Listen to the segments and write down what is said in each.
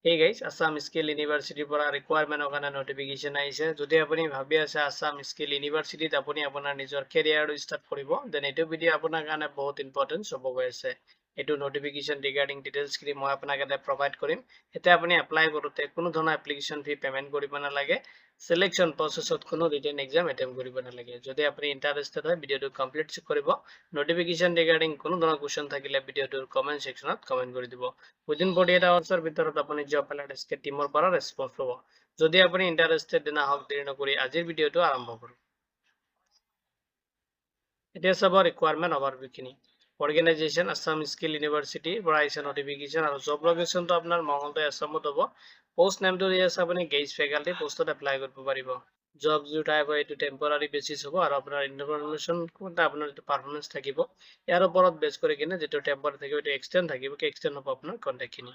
Hey guys, Assam Skill University পৰা requirement কাৰণে notification আহিছে যদি আপুনি ভাবি আছে Assam Skill University ত আপুনি আপোনাৰ নিজৰ career start কৰিব then এইটো ভিডিও আপোনাৰ কাৰণে বহুত important হ'ব গৈ আছে এইটো notification regarding details খিনি মই আপোনাক এটা provide কৰিম এতিয়া আপুনি apply কৰোতে কোনো ধৰণৰ application fee payment কৰিব নালাগে selection process ত কোনো written exam attempt কৰিব নালাগে যদি আপুনি interested হয় ভিডিওটো complete কৰিব notification regarding কোনো ধৰণৰ question থাকিলে ভিডিওটোৰ comment section ত comment কৰি দিব within 48 hours ৰ ভিতৰত আপুনি job alert SK টিমৰ পৰা response পাব যদি আপুনি interested না হওক দেৰি নকৰি আজিৰ ভিডিওটো আৰম্ভ কৰোঁ এতিয়া চাব requirement overview খিনি organization Assam Skill University পৰা আহিছে notification আৰু job location টো আপোনাৰ মংগলদৈ আসামত হ'ব post name টো দি আছে আপুনি guest faculty post ত apply কৰিব পাৰিব job जो type হয় এইটো temporary basis হ'ব আৰু আপোনাৰ information কোনটা আপোনাৰ performance থাকিব ইয়াৰ ওপৰত বেছ কৰি কিনে যেটো temporary থাকিব এইটো extend থাকিব কি extend হ'ব আপোনাৰ contact খিনি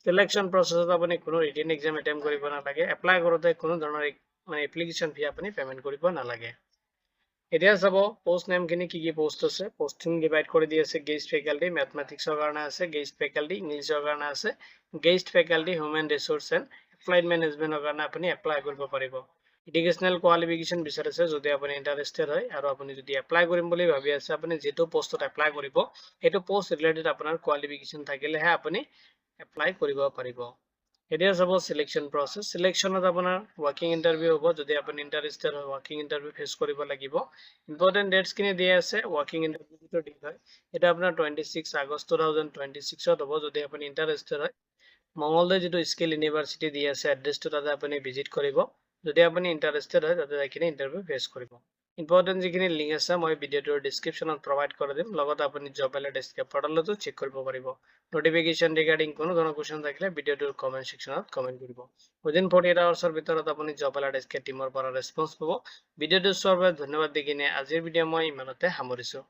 selection process ত আপুনি কোনো written exam attempt কৰিব নালাগে apply কৰোতে কোনো ধৰণৰ মানে application fee আপুনি payment কৰিব নালাগে এতিয়া চাব post name খিনি কি post আছে post খিনি divide কৰি দি আছে guest faculty mathematics ৰ কাৰণে আছে guest faculty english ৰ কাৰণে আছে guest faculty human resource and applied management ৰ কাৰণে আপুনি apply কৰিব পাৰিব educational qualification বিচাৰিছে যদি আপুনি interested হয় আৰু আপুনি যদি apply কৰিম বুলি ভাবি আছে আপুনি যেটো postত apply কৰিব সেইটো post related আপোনাৰ qualification থাকিলেহে আপুনি apply কৰিব পাৰিব এতিয়া চাব selection process selection ত আপোনাৰ working interview হ'ব যদি আপুনি interested হয় working interview face কৰিব লাগিব important dates খিনি দিয়া আছে working interview টো date হয় এটা আপোনাৰ 26 আগষ্ট 2026 ত হ'ব যদি আপুনি interested হয় মংগলদৈ যেটো স্কিল ইউনিভাৰ্সিটি দি আছে এড্ৰেছটো তাতে আপুনি ভিজিট কৰিব যদি আপুনি ইন্টাৰেষ্টেড হয় তাতে যাই ইন্টাৰভিউ ফেচ কৰিব ইম্পৰ্টেন্ট যিখিনি লিংক আছে মই ভিডিওটোৰ ডেসক্ৰিপচনত প্ৰভাইড কৰি দিম লগত আপুনি জব এলাৰ্ট এসকে পৰ্টেলতো চেক কৰিব পাৰিব নোটিফিকেশন ৰিগাৰ্ডিং কোনো ধৰণৰ কোৱেশ্চন থাকিলে ভিডিওটোৰ কমেন্ট সেকশনত কমেন্ট কৰিব উইদিন 48 আৱাৰ্ছৰ ভিতৰত আপুনি জব এলাৰ্ট এসকে টিমৰ পৰা ৰেসপন্স পাব ভিডিওটো চোৱাৰ বাবে ধন্যবাদ দি কিনে আজিৰ ভিডিও মই ইমানতে সামৰিছো